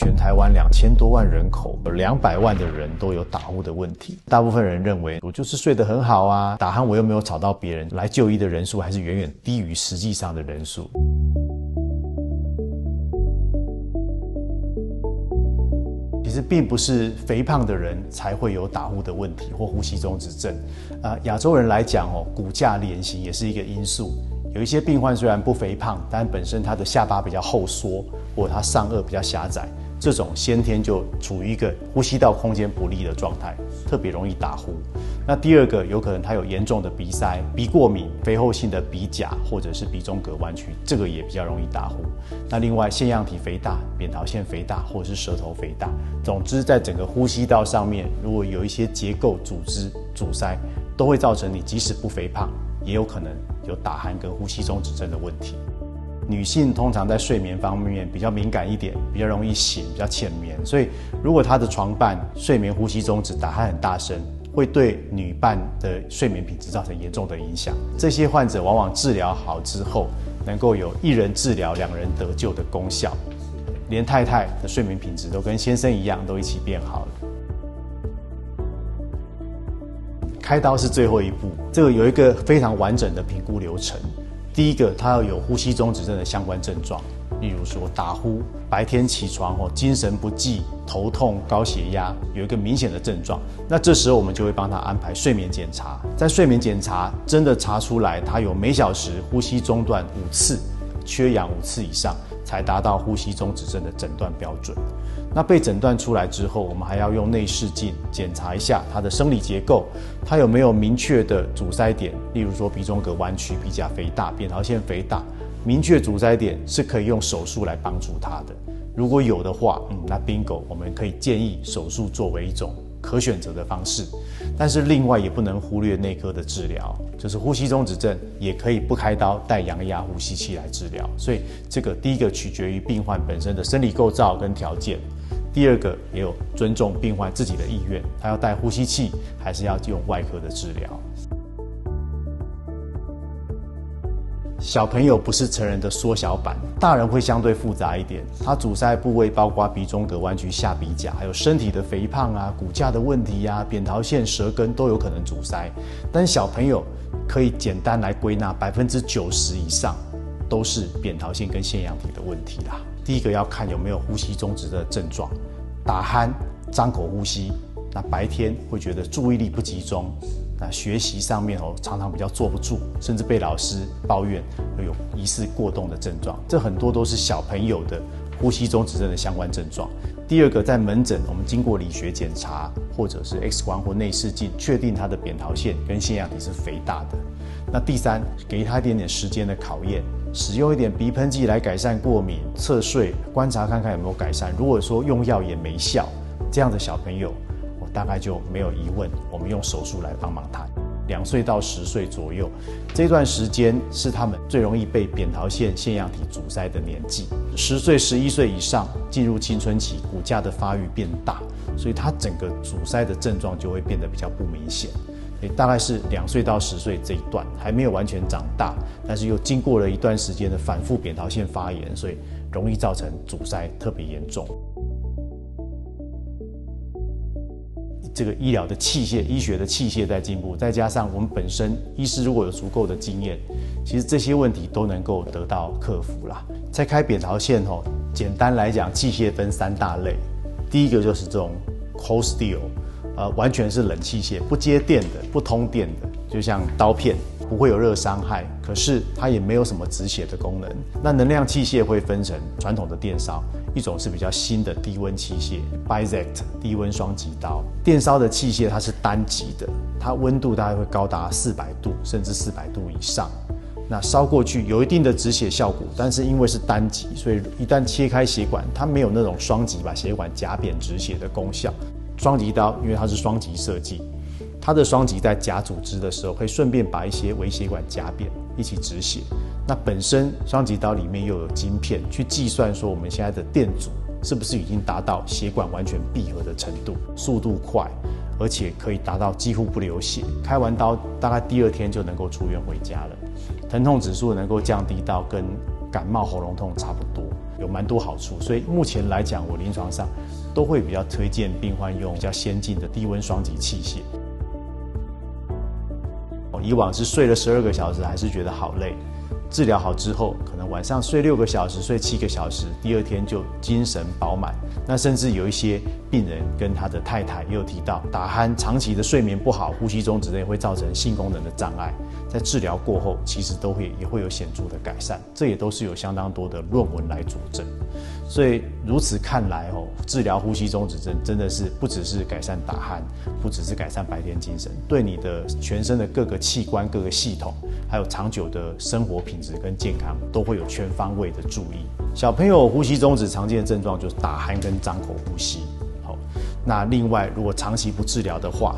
全台湾2000多万人口，有200万的人都有打呼的问题。大部分人认为我就是睡得很好啊，打鼾我又没有吵到别人，来就医的人数还是远远低于实际上的人数。其实并不是肥胖的人才会有打呼的问题或呼吸中止症。亚洲人来讲骨架脸型也是一个因素。有一些病患虽然不肥胖，但本身他的下巴比较后缩，或者他上颚比较狭窄，这种先天就处于一个呼吸道空间不利的状态，特别容易打呼。那第二个，有可能他有严重的鼻塞、鼻过敏、肥厚性的鼻甲或者是鼻中隔弯曲，这个也比较容易打呼。那另外腺样体肥大、扁桃腺肥大或者是舌头肥大，总之在整个呼吸道上面，如果有一些结构组织阻塞，都会造成你即使不肥胖，也有可能有打鼾跟呼吸中止症的问题。女性通常在睡眠方面比较敏感一点，比较容易醒，比较浅眠，所以如果她的床伴睡眠呼吸中止、打鼾很大声，会对女伴的睡眠品质造成严重的影响。这些患者往往治疗好之后，能够有一人治疗2人得救的功效，连太太的睡眠品质都跟先生一样，都一起变好了。开刀是最后一步，这个有一个非常完整的评估流程。第一个，他要有呼吸中止症的相关症状，例如说打呼、白天起床精神不济、头痛、高血压，有一个明显的症状。那这时候我们就会帮他安排睡眠检查，在睡眠检查真的查出来他有每小时呼吸中断5次，缺氧5次以上，才达到呼吸中止症的诊断标准。那被诊断出来之后，我们还要用内视镜检查一下它的生理结构，它有没有明确的阻塞点，例如说鼻中隔弯曲、鼻甲肥大、扁桃腺肥大，明确阻塞点是可以用手术来帮助它的。如果有的话，那 bingo， 我们可以建议手术作为一种可选择的方式。但是另外也不能忽略内科的治疗，就是呼吸中止症也可以不开刀带阳压呼吸器来治疗。所以这个第一个取决于病患本身的生理构造跟条件，第二个也有尊重病患自己的意愿，他要带呼吸器还是要用外科的治疗。小朋友不是成人的缩小版，大人会相对复杂一点。它阻塞部位包括鼻中隔弯曲、下鼻甲，还有身体的肥胖啊、骨架的问题啊、扁桃腺、舌根都有可能阻塞。但小朋友可以简单来归纳，90%以上都是扁桃腺跟腺样体的问题啦。第一个要看有没有呼吸中止的症状，打鼾、张口呼吸，那白天会觉得注意力不集中。那学习上面常常比较坐不住，甚至被老师抱怨有疑似过动的症状，这很多都是小朋友的呼吸中止症的相关症状。第二个，在门诊我们经过理学检查或者是 X 光或内视镜，确定他的扁桃腺跟腺样体是肥大的。那第三，给他一点点时间的考验，使用一点鼻喷剂来改善过敏，侧睡观察看看有没有改善。如果说用药也没效，这样的小朋友大概就没有疑问，我们用手术来帮忙他。2岁到10岁左右，这段时间是他们最容易被扁桃腺腺样体阻塞的年纪。10岁、11岁以上进入青春期，骨架的发育变大，所以它整个阻塞的症状就会变得比较不明显。大概是2岁到10岁这一段还没有完全长大，但是又经过了一段时间的反复扁桃腺发炎，所以容易造成阻塞特别严重。这个医疗的器械、医学的器械在进步，再加上我们本身医师如果有足够的经验，其实这些问题都能够得到克服啦。在开扁桃腺简单来讲，器械分3大类。第一个就是这种 cold steel， 完全是冷器械，不接电的、不通电的，就像刀片，不会有热伤害，可是它也没有什么止血的功能。那能量器械会分成传统的电烧，一种是比较新的低温器械 Bizect 低温双极刀。电烧的器械它是单极的，它温度大概会高达400度甚至400度以上。那烧过去有一定的止血效果，但是因为是单极，所以一旦切开血管，它没有那种双极把血管夹扁止血的功效。双极刀因为它是双极设计，它的双极在夹组织的时候，会顺便把一些微血管夹扁，一起止血。那本身双极刀里面又有晶片，去计算说我们现在的电阻是不是已经达到血管完全闭合的程度，速度快，而且可以达到几乎不流血。开完刀大概第2天就能够出院回家了，疼痛指数能够降低到跟感冒喉咙痛差不多。有蛮多好处。所以目前来讲，我临床上都会比较推荐病患用比较先进的低温双极器械。以往是睡了12个小时还是觉得好累，治疗好之后，可能晚上睡6个小时、睡7个小时，第二天就精神饱满。那甚至有一些病人跟他的太太也有提到，打鼾长期的睡眠不好，呼吸中止症会造成性功能的障碍，在治疗过后，其实也会有显著的改善。这也都是有相当多的论文来佐证。所以如此看来治疗呼吸中止症真的是不只是改善打鼾，不只是改善白天精神，对你的全身的各个器官、各个系统，还有长久的生活品质跟健康，都会有全方位的注意。小朋友呼吸中止常见的症状就是打鼾跟张口呼吸。那另外，如果长期不治疗的话，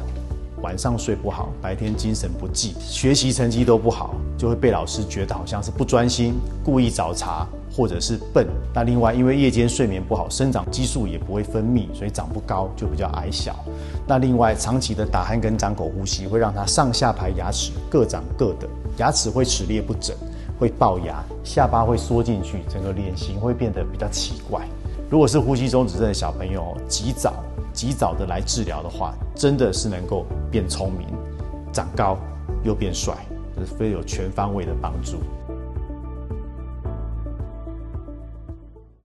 晚上睡不好，白天精神不济，学习成绩都不好，就会被老师觉得好像是不专心，故意找茬，或者是笨。那另外，因为夜间睡眠不好，生长激素也不会分泌，所以长不高，就比较矮小。那另外，长期的打鼾跟张口呼吸会让他上下排牙齿各长各的，牙齿会齿列不整，会龅牙，下巴会缩进去，整个脸型会变得比较奇怪。如果是呼吸中止症的小朋友，及早的来治疗的话，真的是能够变聪明、长高又变帅，这是非常有全方位的帮助。